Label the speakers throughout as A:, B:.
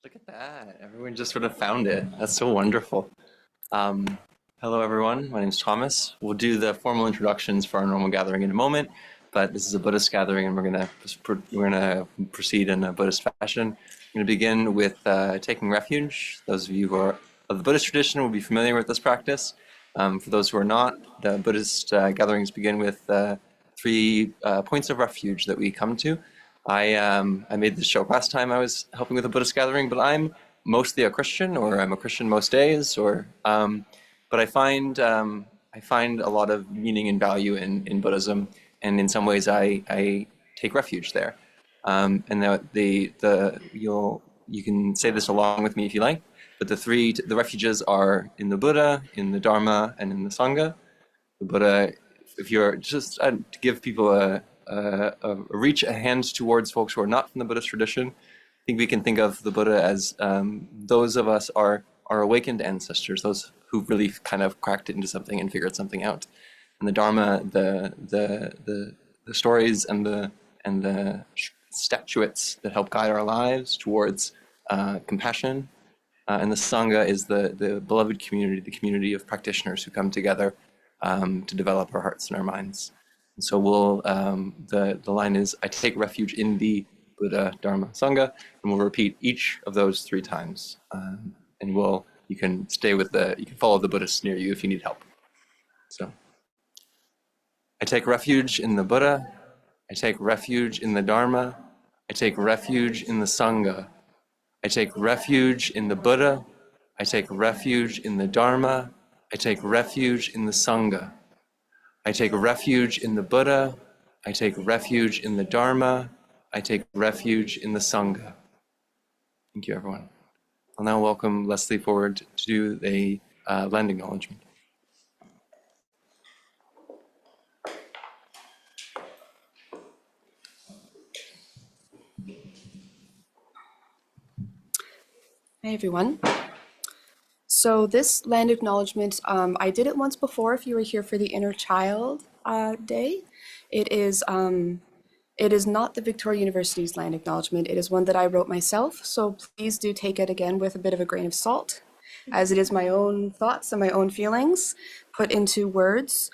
A: Look at that. Everyone just sort of found it. That's so wonderful. Um, Hello, everyone. My name is Thomas. We'll do the formal introductions for our normal gathering in a moment, but this is a Buddhist gathering, and we're gonna proceed in a Buddhist fashion. I'm gonna begin with taking refuge. Those of you who are of the Buddhist tradition will be familiar with this practice. For those who are not, the Buddhist gatherings begin with three points of refuge that we come to. I made this joke last time I was helping with a Buddhist gathering, but I'm mostly a Christian, or I'm a Christian most days, but I find a lot of meaning and value in Buddhism, and in some ways I take refuge there. And you can say this along with me if you like, but the refuges are in the Buddha, in the Dharma, and in the Sangha. The Buddha, if you're just to give people a hand towards folks who are not from the Buddhist tradition, I think we can think of the Buddha as those of us are awakened ancestors, those who really kind of cracked it into something and figured something out. And the Dharma, the stories and the statuettes that help guide our lives towards compassion. And the Sangha is the beloved community, the community of practitioners who come together to develop our hearts and our minds. And so the line is, I take refuge in the Buddha, Dharma, Sangha, and we'll repeat each of those 3 times. And you can follow the Buddhists near you if you need help. So, I take refuge in the Buddha, I take refuge in the Dharma, I take refuge in the Sangha. I take refuge in the Buddha, I take refuge in the Dharma, I take refuge in the Sangha. I take refuge in the Buddha, I take refuge in the Dharma, I take refuge in the Sangha. Thank you, everyone. I'll now welcome Leslie forward to do the land acknowledgement.
B: Hi, everyone. So this land acknowledgement, I did it once before if you were here for the Inner Child Day. It is not the Victoria University's land acknowledgement. It is one that I wrote myself, so please do take it again with a bit of a grain of salt, as it is my own thoughts and my own feelings put into words.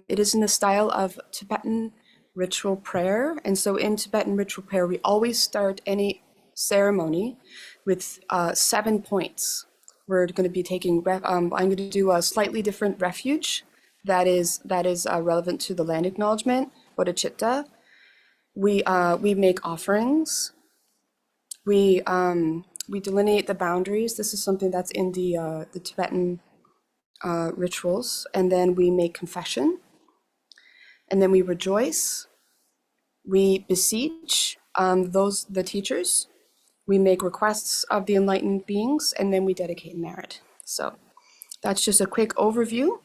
B: It is in the style of Tibetan ritual prayer, and so in Tibetan ritual prayer, we always start any ceremony with 7 points. We're going to be taking, I'm going to do a slightly different refuge that is relevant to the land acknowledgement, bodhicitta. We make offerings. We delineate the boundaries. This is something that's in the Tibetan rituals. And then we make confession. And then we rejoice. We beseech the teachers. We make requests of the enlightened beings, and then we dedicate merit. So that's just a quick overview.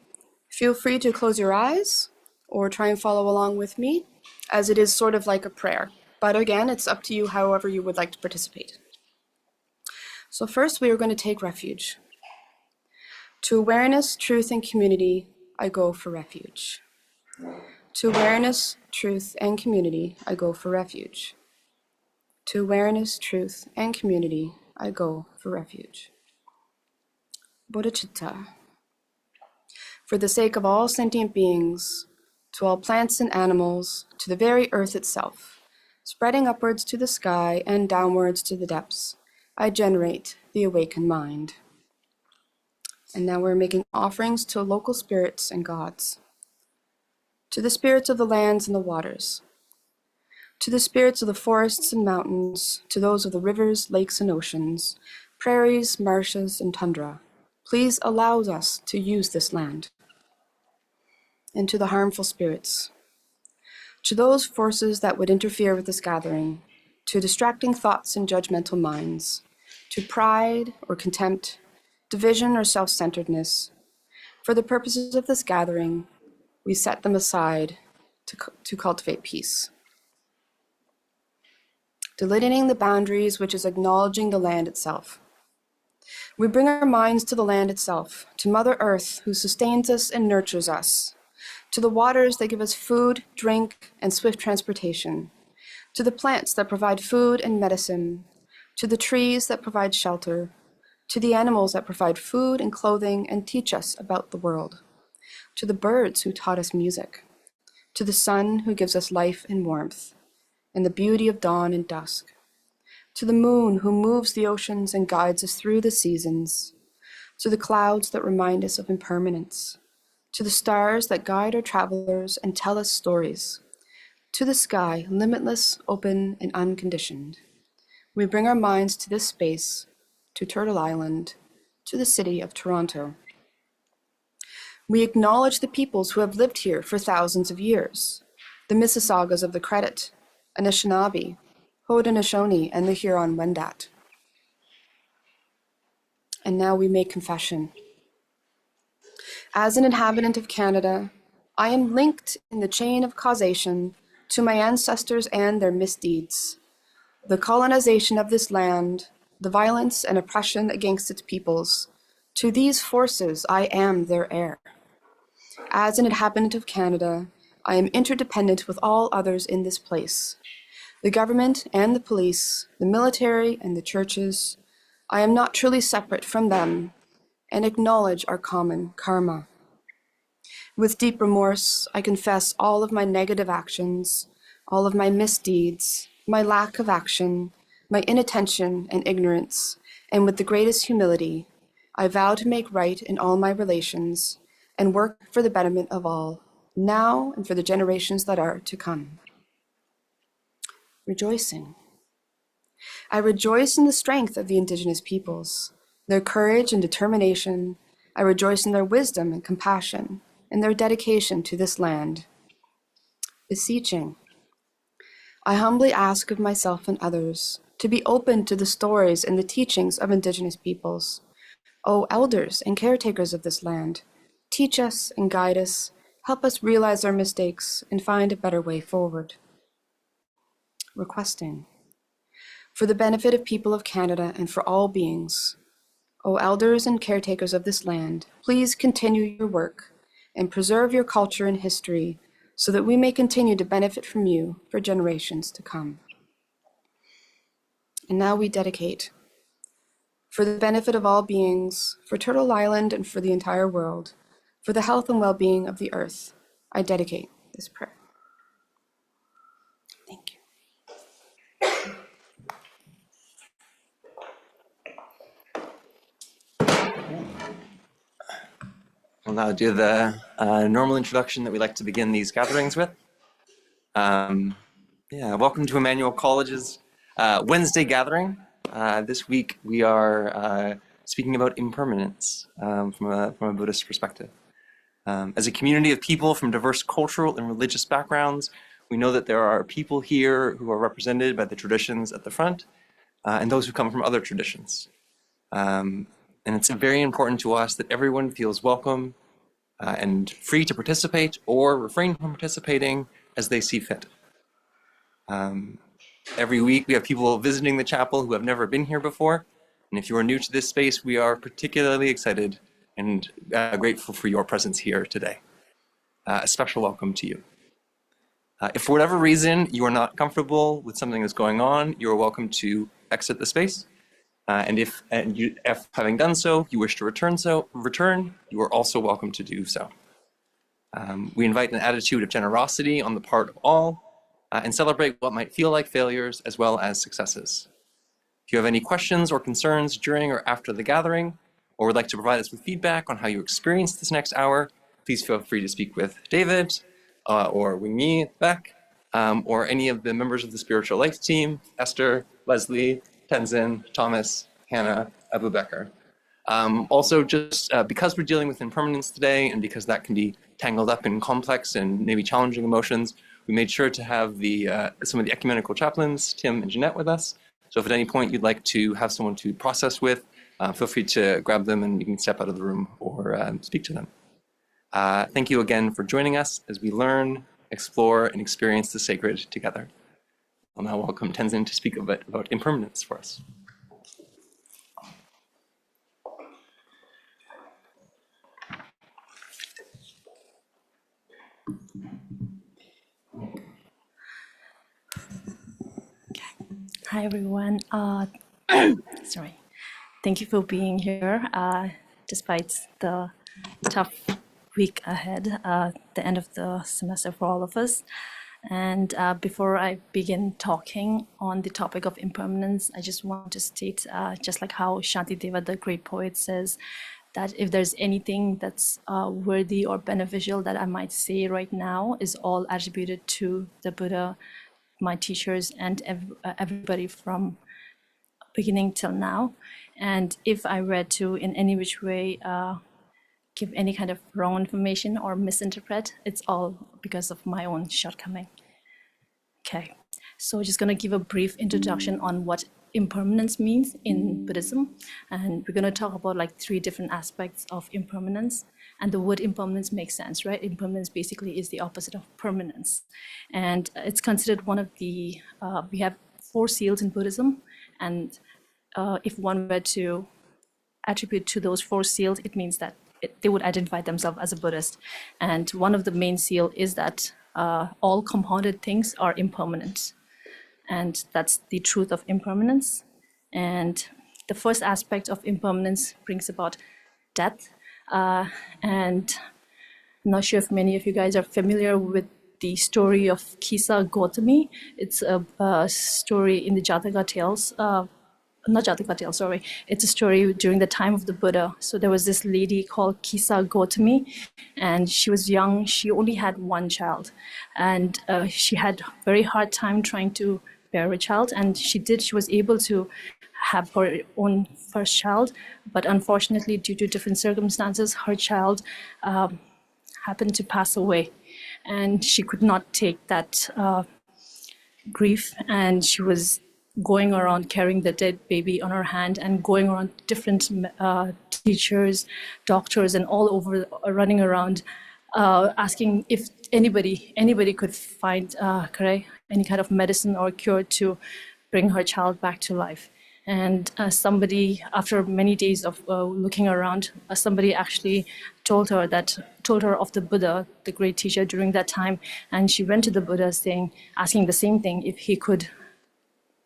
B: Feel free to close your eyes or try and follow along with me, as it is sort of like a prayer. But again, it's up to you however you would like to participate. So first, we are going to take refuge. To awareness, truth, and community, I go for refuge. To awareness, truth, and community, I go for refuge. To awareness, truth, and community, I go for refuge. Bodhicitta. For the sake of all sentient beings, to all plants and animals, to the very earth itself, spreading upwards to the sky and downwards to the depths, I generate the awakened mind. And now we're making offerings to local spirits and gods. To the spirits of the lands and the waters, to the spirits of the forests and mountains, to those of the rivers, lakes, and oceans, prairies, marshes, and tundra, please allow us to use this land. And to the harmful spirits, to those forces that would interfere with this gathering, to distracting thoughts and judgmental minds, to pride or contempt, division or self-centeredness, for the purposes of this gathering, we set them aside to cultivate peace. Delineating the boundaries, which is acknowledging the land itself. We bring our minds to the land itself, to Mother Earth, who sustains us and nurtures us, to the waters that give us food, drink, and swift transportation, to the plants that provide food and medicine, to the trees that provide shelter, to the animals that provide food and clothing and teach us about the world, to the birds who taught us music, to the sun who gives us life and warmth, and the beauty of dawn and dusk, to the moon who moves the oceans and guides us through the seasons, to the clouds that remind us of impermanence, to the stars that guide our travelers and tell us stories, to the sky, limitless, open, and unconditioned. We bring our minds to this space, to Turtle Island, to the city of Toronto. We acknowledge the peoples who have lived here for thousands of years, the Mississaugas of the Credit, Anishinaabe, Haudenosaunee, and the Huron-Wendat. And now we make confession. As an inhabitant of Canada, I am linked in the chain of causation to my ancestors and their misdeeds, the colonization of this land, the violence and oppression against its peoples. To these forces, I am their heir. As an inhabitant of Canada, I am interdependent with all others in this place, the government and the police, the military and the churches. I am not truly separate from them and acknowledge our common karma. With deep remorse, I confess all of my negative actions, all of my misdeeds, my lack of action, my inattention and ignorance, and with the greatest humility, I vow to make right in all my relations and work for the betterment of all, now and for the generations that are to come. Rejoicing. I rejoice in the strength of the Indigenous peoples, their courage and determination. I rejoice in their wisdom and compassion, and their dedication to this land. Beseeching. I humbly ask of myself and others to be open to the stories and the teachings of Indigenous peoples. O elders and caretakers of this land, teach us and guide us, help us realize our mistakes and find a better way forward. Requesting. For the benefit of people of Canada and for all beings, O elders and caretakers of this land, please continue your work and preserve your culture and history so that we may continue to benefit from you for generations to come. And now we dedicate. For the benefit of all beings, for Turtle Island and for the entire world, for the health and well-being of the earth, I dedicate this prayer. Thank you.
A: We'll now do the normal introduction that we like to begin these gatherings with. Welcome to Emmanuel College's Wednesday gathering. This week we are speaking about impermanence from a Buddhist perspective. As a community of people from diverse cultural and religious backgrounds, we know that there are people here who are represented by the traditions at the front and those who come from other traditions. And it's very important to us that everyone feels welcome and free to participate or refrain from participating as they see fit. Every week we have people visiting the chapel who have never been here before. And if you are new to this space, we are particularly excited and grateful for your presence here today. A special welcome to you. If for whatever reason you are not comfortable with something that's going on, you are welcome to exit the space. And if having done so, you wish to return, you are also welcome to do so. We invite an attitude of generosity on the part of all and celebrate what might feel like failures as well as successes. If you have any questions or concerns during or after the gathering, or would like to provide us with feedback on how you experienced this next hour, please feel free to speak with David or Wing-Mi, Beck, or any of the members of the Spiritual Life team, Esther, Leslie, Tenzin, Thomas, Hannah, Abu Bakr. Also, just because we're dealing with impermanence today, and because that can be tangled up in complex and maybe challenging emotions, we made sure to have some of the ecumenical chaplains, Tim and Jeanette, with us. So if at any point you'd like to have someone to process with, feel free to grab them and you can step out of the room or speak to them. Thank you again for joining us as we learn, explore, and experience the sacred together. I'll now welcome Tenzin to speak a bit about impermanence for us.
C: Hi everyone. Sorry. Thank you for being here, despite the tough week ahead, the end of the semester for all of us. And before I begin talking on the topic of impermanence, I just want to state, just like how Shanti Deva, the great poet, says, that if there's anything that's worthy or beneficial that I might say right now is all attributed to the Buddha, my teachers, and everybody from beginning till now. And if I were to, in any which way, give any kind of wrong information or misinterpret, it's all because of my own shortcoming. Okay, so just gonna give a brief introduction on what impermanence means in Buddhism. And we're gonna talk about like 3 different aspects of impermanence. And the word impermanence makes sense, right? Impermanence basically is the opposite of permanence. And it's considered one of the, we have 4 seals in Buddhism. And if one were to attribute to those 4 seals, it means that they would identify themselves as a Buddhist. And one of the main seal is that all compounded things are impermanent. And that's the truth of impermanence. And the first aspect of impermanence brings about death. And I'm not sure if many of you guys are familiar with the story of Kisa Gautami. It's a story in the Jataka tales. Not Jataka tales, sorry. It's a story during the time of the Buddha. So there was this lady called Kisa Gautami, and she was young. She only had 1 child, and she had a very hard time trying to bear a child. And she was able to have her own first child, but unfortunately, due to different circumstances, her child happened to pass away, and she could not take that grief, and she was going around carrying the dead baby on her hand and going around different teachers, doctors, and all over, running around asking if anybody could find any kind of medicine or cure to bring her child back to life. And somebody, after many days of looking around, somebody actually told her of the Buddha, the great teacher during that time. And she went to the Buddha asking the same thing, if he could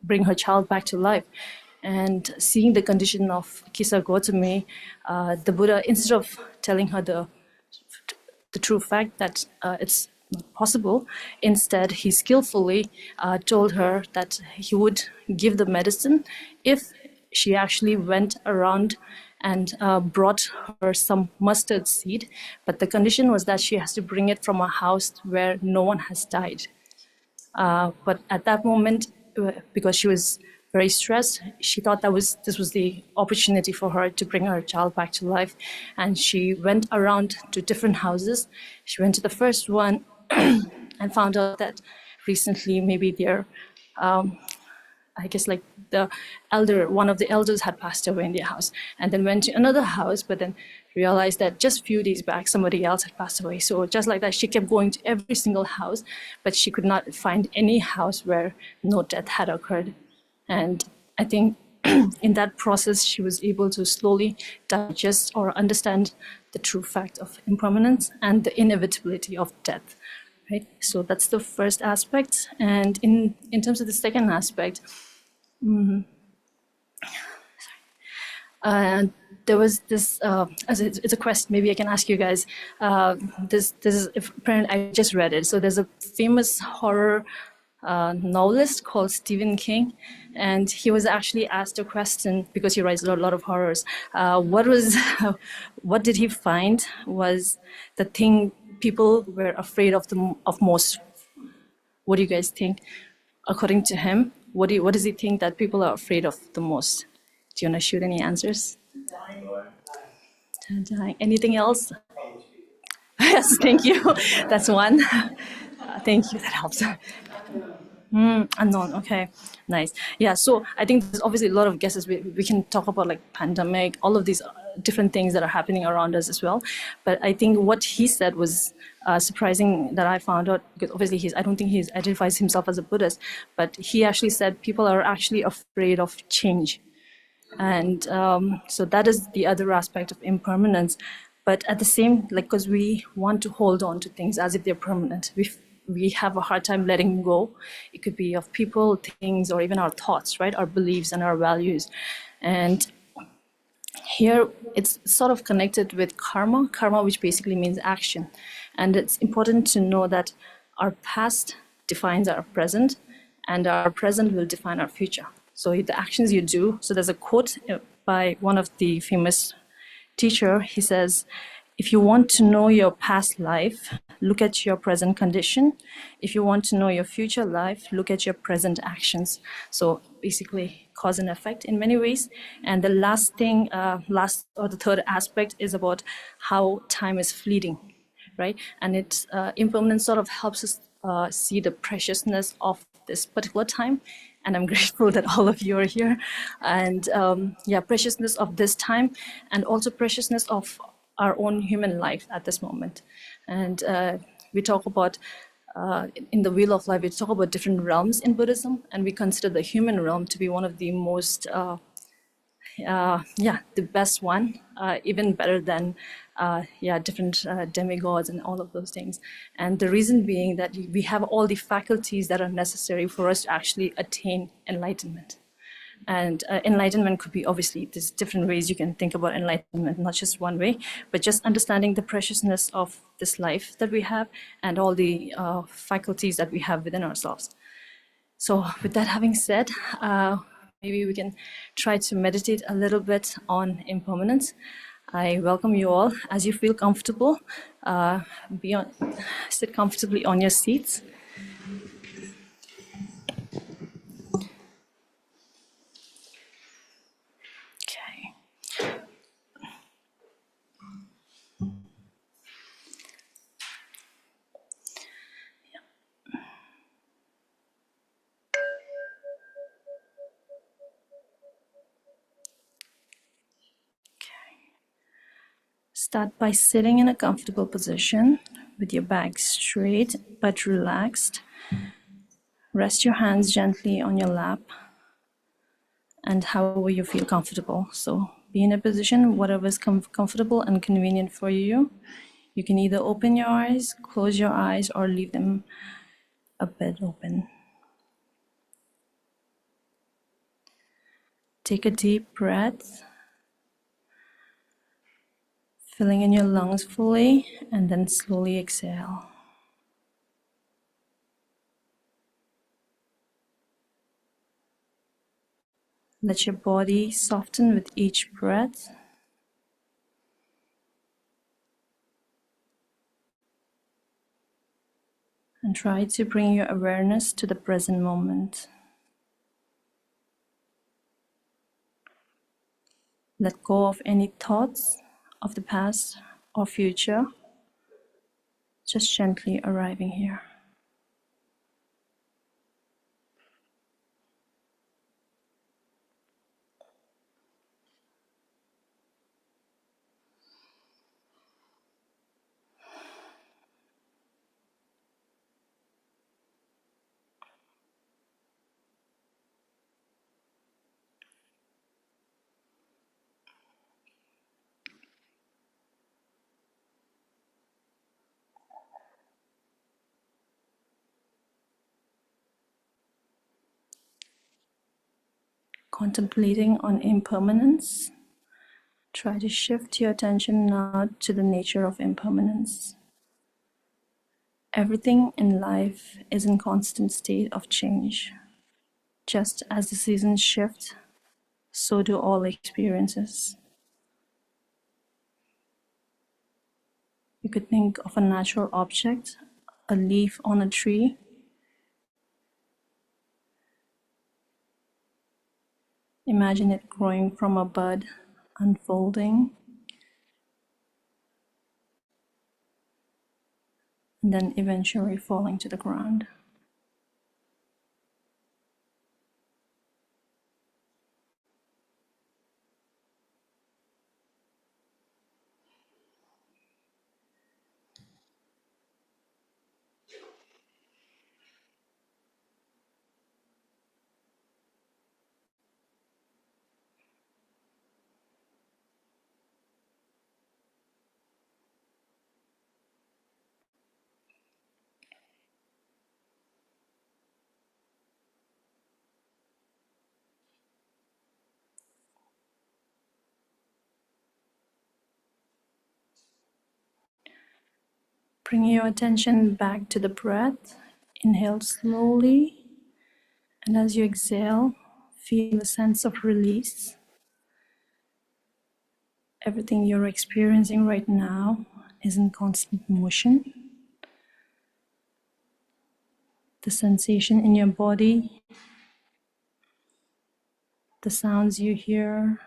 C: bring her child back to life. And seeing the condition of Kisa Gautami, the Buddha, instead of telling her the true fact that it's not possible, instead he skillfully told her that he would give the medicine if she actually went around and brought her some mustard seed. But the condition was that she has to bring it from a house where no one has died. But at that moment, because she was very stressed, she thought this was the opportunity for her to bring her child back to life. And she went around to different houses. She went to the first one and found out that recently maybe I guess like one of the elders had passed away in their house, and then went to another house, but then realized that just a few days back somebody else had passed away. So just like that, she kept going to every single house, but she could not find any house where no death had occurred. And I think in that process, she was able to slowly digest or understand the true fact of impermanence and the inevitability of death. Right? So that's the first aspect. And in terms of the second aspect, there was this, as it's a question, maybe I can ask you guys, this is, apparently I just read it. So there's a famous horror novelist called Stephen King, and he was actually asked a question, because he writes a lot of horrors. What did he find was the thing people were afraid of most? What do you guys think? According to him, what does he think that people are afraid of the most? Do you want to shoot any answers? Dying. Anything else? Yes, thank you. That's one. Thank you. That helps. Unknown. Okay, nice. Yeah. So I think there's obviously a lot of guesses. We can talk about like pandemic, all of these different things that are happening around us as well. But I think what he said was surprising, that I found out, because obviously I don't think he identifies himself as a Buddhist, but he actually said people are actually afraid of change. And so that is the other aspect of impermanence. But at the same, like, because we want to hold on to things as if they're permanent. we have a hard time letting go. It could be of people, things, or even our thoughts, right? Our beliefs and our values. And here it's sort of connected with karma, which basically means action. And it's important to know that our past defines our present, and our present will define our future. So the actions you do, so there's a quote by one of the famous teacher. He says, if you want to know your past life, look at your present condition. If you want to know your future life, look at your present actions. So basically cause and effect in many ways. And the last thing, the third aspect is about how time is fleeting, right? And impermanence sort of helps us see the preciousness of this particular time. And I'm grateful that all of you are here. And preciousness of this time, and also preciousness of our own human life at this moment. And we talk about, in the Wheel of Life, we talk about different realms in Buddhism, and we consider the human realm to be one of the most the best one, even better than different demigods and all of those things. And the reason being that we have all the faculties that are necessary for us to actually attain enlightenment. And enlightenment could be, obviously, there's different ways you can think about enlightenment, not just one way, but just understanding the preciousness of this life that we have and all the faculties that we have within ourselves. So with that having said, maybe we can try to meditate a little bit on impermanence. I welcome you all. As you feel comfortable, sit comfortably on your seats. Okay. Start by sitting in a comfortable position with your back straight but relaxed. Rest your hands gently on your lap and however you feel comfortable. So be in a position, whatever is comfortable and convenient for you. You can either open your eyes, close your eyes, or leave them a bit open. Take a deep breath, filling in your lungs fully, and then slowly exhale. Let your body soften with each breath. And try to bring your awareness to the present moment. Let go of any thoughts of the past or future, just gently arriving here. Contemplating on impermanence, try to shift your attention now to the nature of impermanence. Everything in life is in constant state of change. Just as the seasons shift, so do all experiences. You could think of a natural object, a leaf on a tree. Imagine it growing from a bud, unfolding, and then eventually falling to the ground. Bring your attention back to the breath. Inhale slowly, and as you exhale, feel a sense of release. Everything you're experiencing right now is in constant motion. The sensation in your body, the sounds you hear,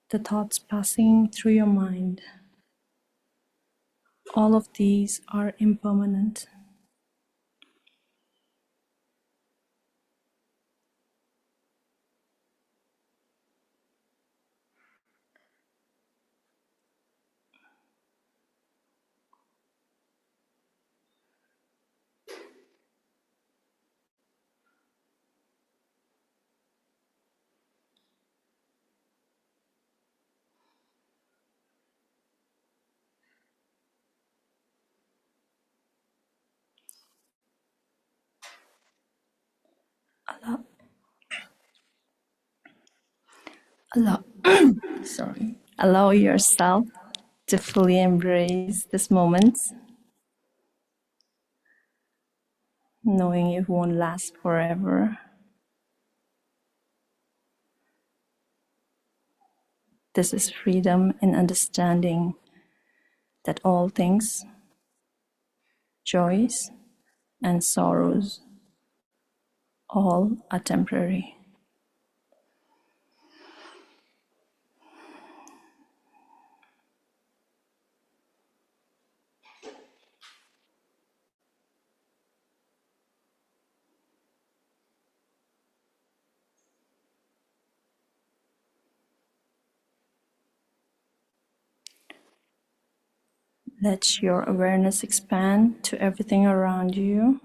C: the thoughts passing through your mind, all of these are impermanent. Allow, allow yourself to fully embrace this moment, knowing it won't last forever. This is freedom in understanding that all things, joys and sorrows, all are temporary. Let your awareness expand to everything around you.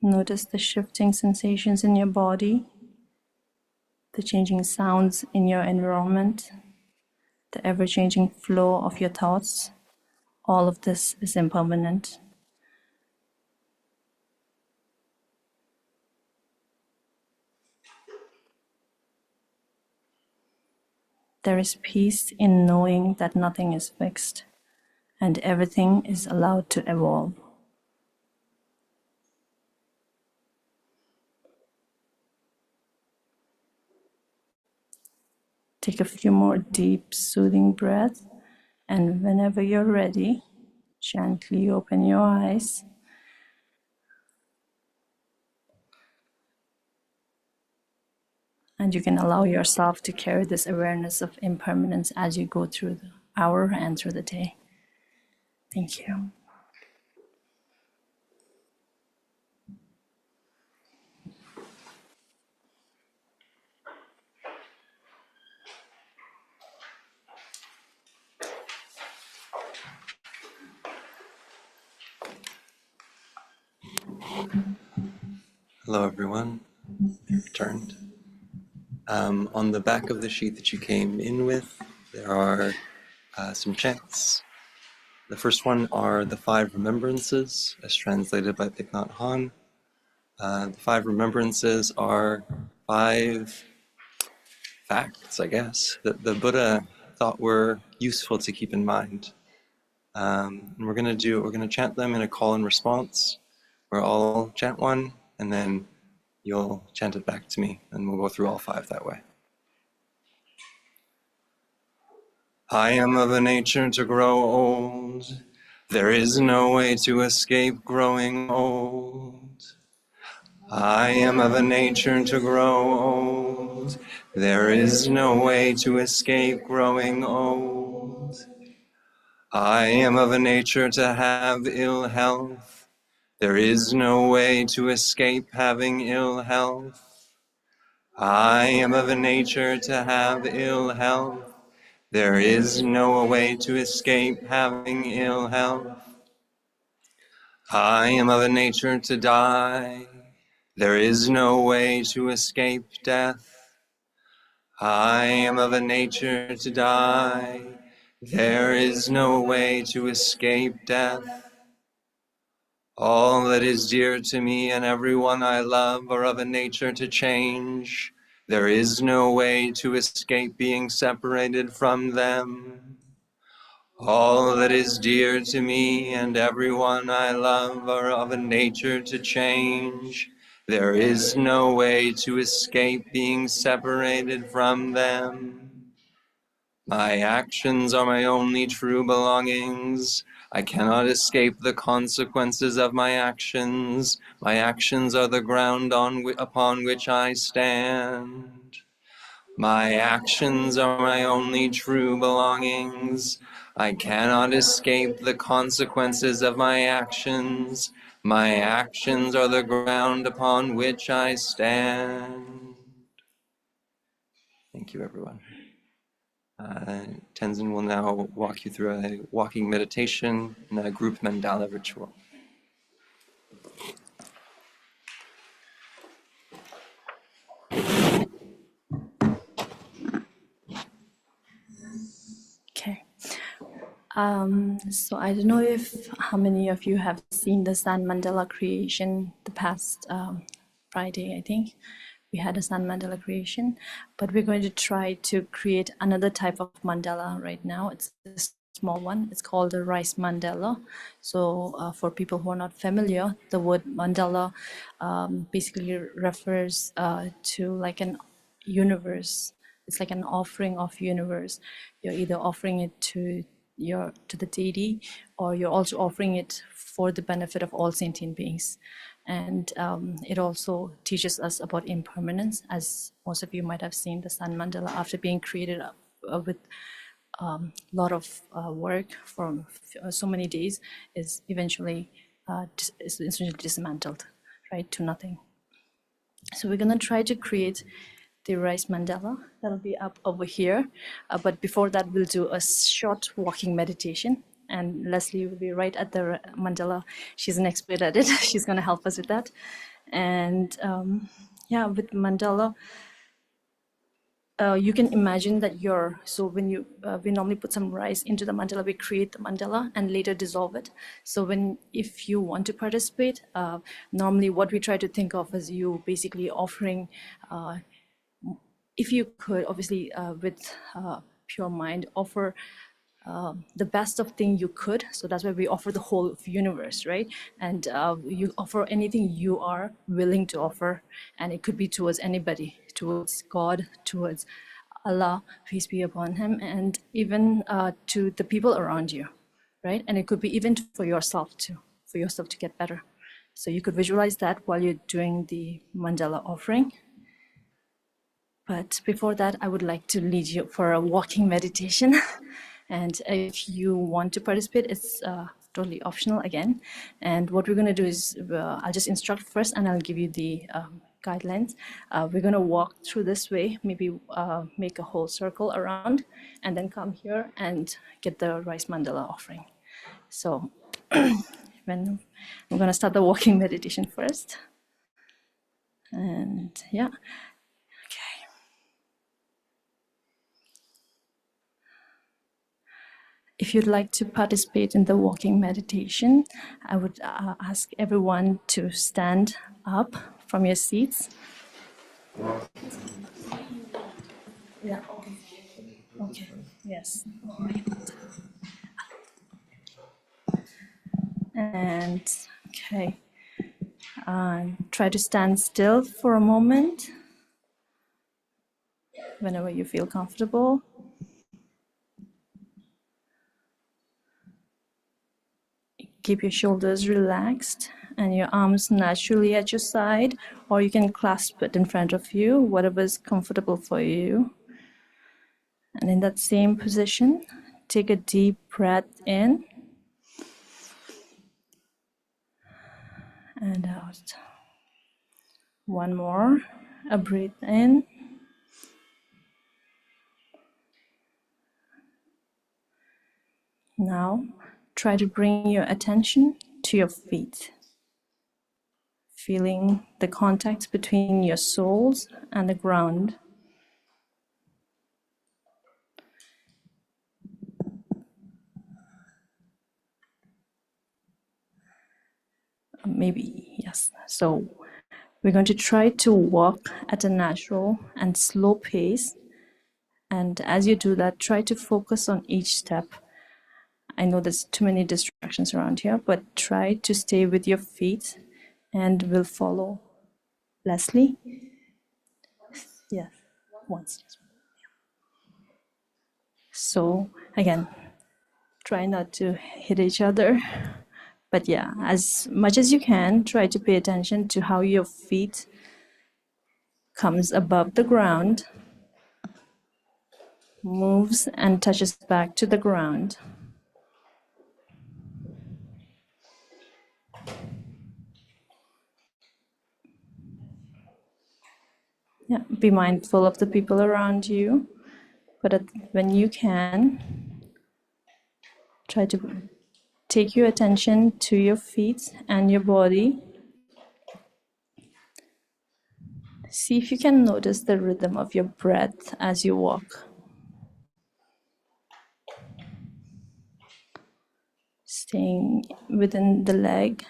C: Notice the shifting sensations in your body, the changing sounds in your environment, the ever-changing flow of your thoughts. All of this is impermanent. There is peace in knowing that nothing is fixed and everything is allowed to evolve. Take a few more deep, soothing breaths, and whenever you're ready, gently open your eyes. And you can allow yourself to carry this awareness of impermanence as you go through the hour and through the day. Thank you.
A: Hello, everyone. I returned. On the back of the sheet that you came in with, there are some chants. The first one are the 5 remembrances, as translated by Thich Nhat Hanh. The 5 remembrances are 5 facts, I guess, that the Buddha thought were useful to keep in mind. And we're going to chant them in a call and response, where I'll chant one, and then you'll chant it back to me, and we'll go through all 5 that way. I am of a nature to grow old. There is no way to escape growing old. I am of a nature to grow old. There is no way to escape growing old. I am of a nature to have ill health. There is no way to escape having ill health. I am of a nature to have ill health. There is no way to escape having ill health. I am of a nature to die. There is no way to escape death. I am of a nature to die. There is no way to escape death. All that is dear to me and everyone I love are of a nature to change. There is no way to escape being separated from them. All that is dear to me and everyone I love are of a nature to change. There is no way to escape being separated from them. My actions are my only true belongings. I cannot escape the consequences of my actions. My actions are the ground upon which I stand. My actions are my only true belongings. I cannot escape the consequences of my actions. My actions are the ground upon which I stand. Thank you, everyone. Tenzin will now walk you through a walking meditation and a group mandala ritual.
C: Okay. So I don't know if how many of you have seen the Sun Mandala creation the past Friday, I think. We had a Sun Mandala creation, but we're going to try to create another type of mandala right now. It's a small one. It's called the rice mandala. So for people who are not familiar, the word mandala basically refers to like an universe. It's like an offering of universe. You're either offering it to the deity, or you're also offering it for the benefit of all sentient beings. And it also teaches us about impermanence, as most of you might have seen the Sun Mandala after being created with a lot of work from so many days is eventually dismantled, right, to nothing. So we're going to try to create the rice mandala. That'll be up over here. But before that, we'll do a short walking meditation. And Leslie will be right at the mandala. She's an expert at it. She's going to help us with that. And yeah, with mandala, you can imagine that so when we normally put some rice into the mandala, we create the mandala and later dissolve it. So if you want to participate, normally what we try to think of is you basically offering, if you could, obviously with pure mind, offer the best of thing you could. So that's why we offer the whole of universe, right? And you offer anything you are willing to offer, and it could be towards anybody, towards God, towards Allah, peace be upon him, and even to the people around you, right? And it could be even for yourself too, for yourself to get better. So you could visualize that while you're doing the mandala offering. But before that, I would like to lead you for a walking meditation. And if you want to participate, it's totally optional again. And what we're going to do is I'll just instruct first, and I'll give you the guidelines. We're going to walk through this way, maybe make a whole circle around, and then come here and get the rice mandala offering. So I'm going to start the walking meditation first. And yeah. If you'd like to participate in the walking meditation, I would ask everyone to stand up from your seats. Yeah. Okay. Yes. And okay. Try to stand still for a moment whenever you feel comfortable. Keep your shoulders relaxed and your arms naturally at your side, or you can clasp it in front of you, whatever is comfortable for you. And in that same position, take a deep breath in and out. One more, a breath in. Now, try to bring your attention to your feet, feeling the contact between your soles and the ground. Maybe, yes. So we're going to try to walk at a natural and slow pace. And as you do that, try to focus on each step. I know there's too many distractions around here, but try to stay with your feet and we'll follow. Leslie? Yes, once. So again, try not to hit each other. But yeah, as much as you can, try to pay attention to how your feet comes above the ground, moves and touches back to the ground. Yeah, be mindful of the people around you, but when you can, try to take your attention to your feet and your body. See if you can notice the rhythm of your breath as you walk. Staying within the leg.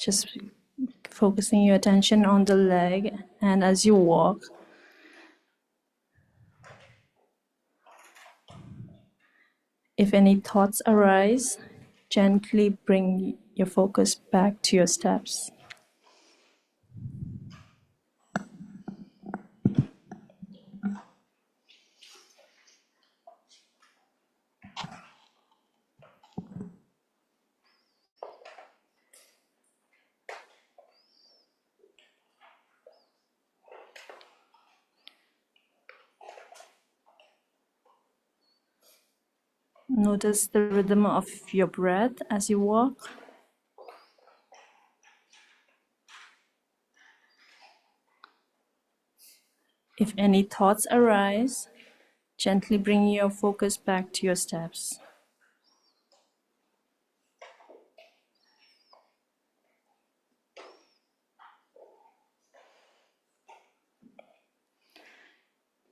C: Just focusing your attention on the leg, and as you walk, if any thoughts arise, gently bring your focus back to your steps. Notice the rhythm of your breath as you walk. If any thoughts arise, gently bring your focus back to your steps.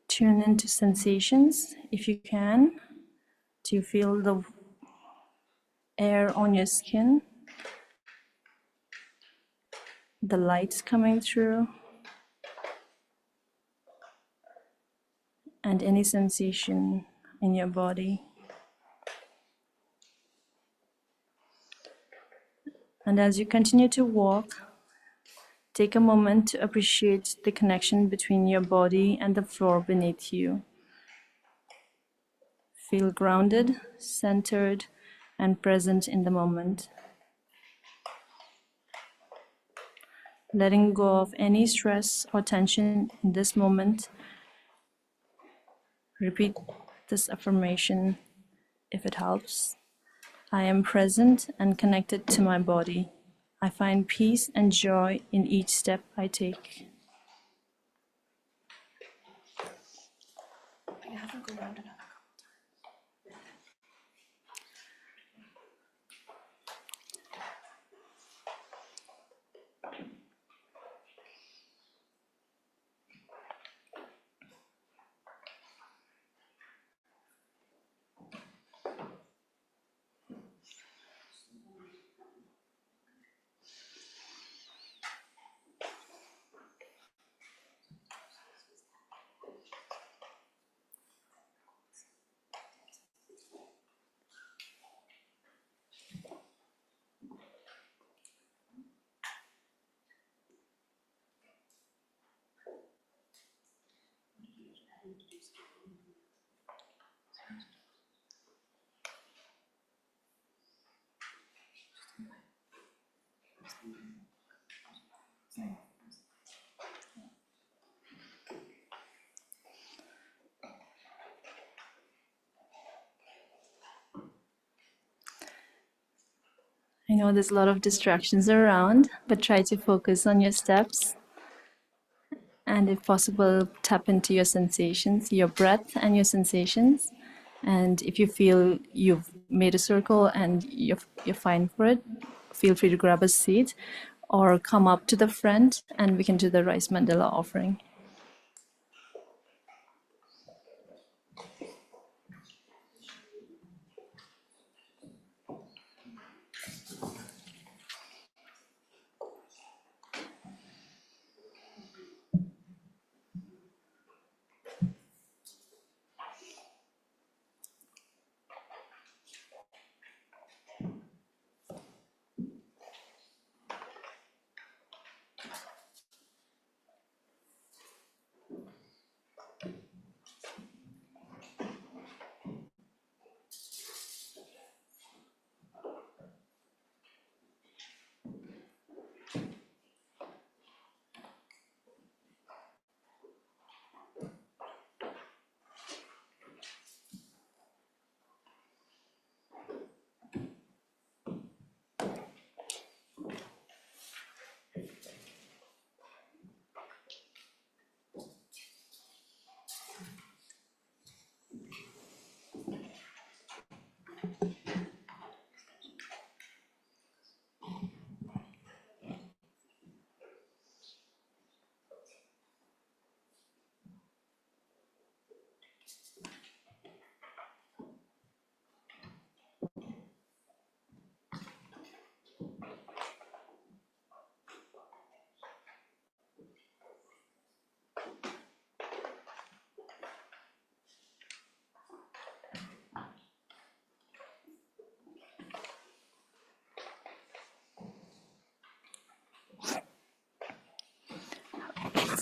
C: Tune into sensations if you can. Do you feel the air on your skin? The lights coming through? And any sensation in your body. And as you continue to walk, take a moment to appreciate the connection between your body and the floor beneath you. Feel grounded, centered, and present in the moment. Letting go of any stress or tension in this moment. Repeat this affirmation if it helps. I am present and connected to my body. I find peace and joy in each step I take. I know there's a lot of distractions around, but try to focus on your steps. And if possible, tap into your sensations, your breath and your sensations. And if you feel you've made a circle and you're fine for it, feel free to grab a seat or come up to the front and we can do the rice mandala offering.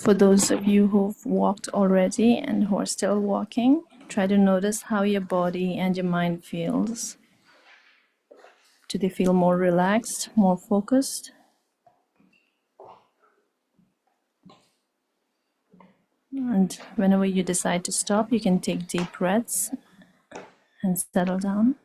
C: For those of you who've walked already and who are still walking, try to notice how your body and your mind feels. Do they feel more relaxed, more focused? And whenever you decide to stop, you can take deep breaths and settle down.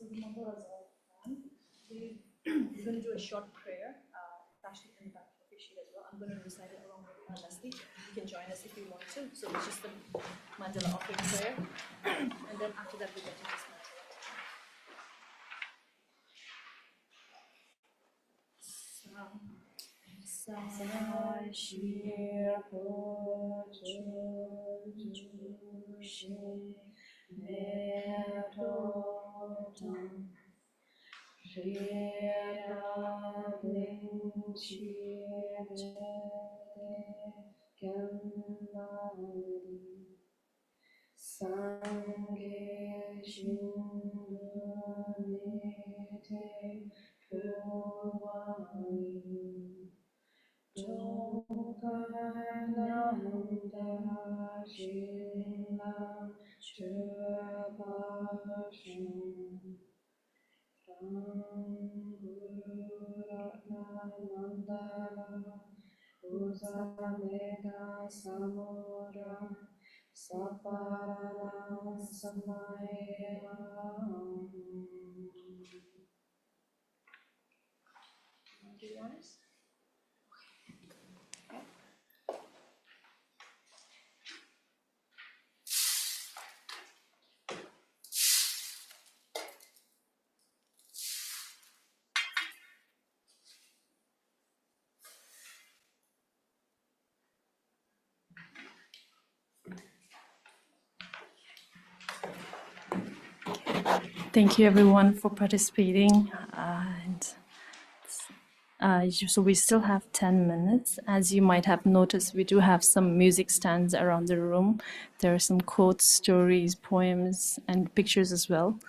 C: So the mandalas are done. We're going to do a short prayer. It's actually in the back of your sheet as well. I'm going to recite it along with Leslie. You can join us if you want to. So it's just the mandala offering prayer. And then after that, we get to this mandala. Shir po chu Metotam Shirabin Chirete Kandali Sangye Shindunite Purvani Jokananda Shila Churabasham Ranguratnamandala Usameda Samura Saparana Samaya. Do you want us? Thank you everyone for participating. So we still have 10 minutes. As you might have noticed, we do have some music stands around the room. There are some quotes, stories, poems, and pictures as well,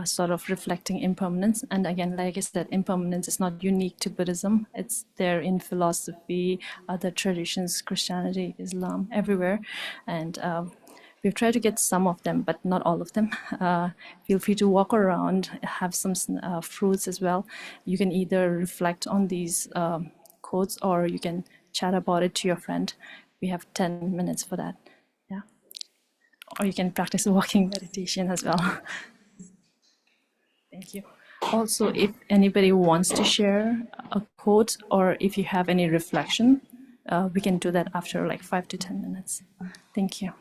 C: sort of reflecting impermanence. And again, like I said, impermanence is not unique to Buddhism. It's there in philosophy, other traditions, Christianity, Islam, everywhere. And we've tried to get some of them, but not all of them. Feel free to walk around, have some fruits as well. You can either reflect on these quotes or you can chat about it to your friend. We have 10 minutes for that. Yeah. Or you can practice walking meditation as well. Thank you. Also, if anybody wants to share a quote or if you have any reflection, we can do that after like 5 to 10 minutes. Thank you.